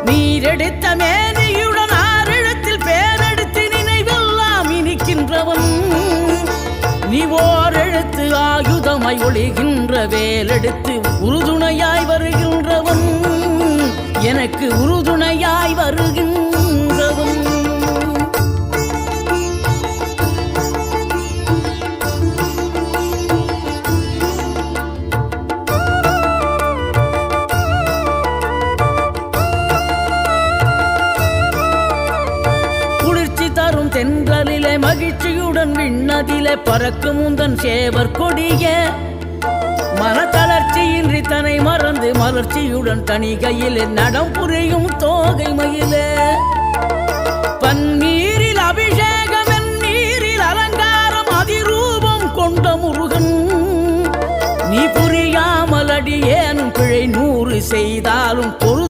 நீரெடுத்த மேனியுடன் ஆறிடத்தில் பேரெடுத்து நினைவெல்லாம் இனிக்கின்றவன் நீ ஓரெழுத்து ஆயுதமாய் ஒளிகின்ற வேலெடுத்து உறுதுணையாய் வருகின்றவன் எனக்கு உறுதுணையாய் வருகின்றவன் தரும் தென்றலிலே மகிழ்ச்சியுடன் விண்ணதிலே பறக்கும் உந்தன் சேவர் கொடிய மனத்தளர்ச்சியின்றி தன்னை மறந்து மலர்ச்சியுடன் தனிகையில் நடம் புரியும் தோகை மயிலே பன்னீரில் அபிஷேகம் நீரில் அலங்காரம் அதிரூபம் கொண்ட முருகன் நீ புரியாமல் அடியேனும் பிழை 100 செய்தாலும் பொறு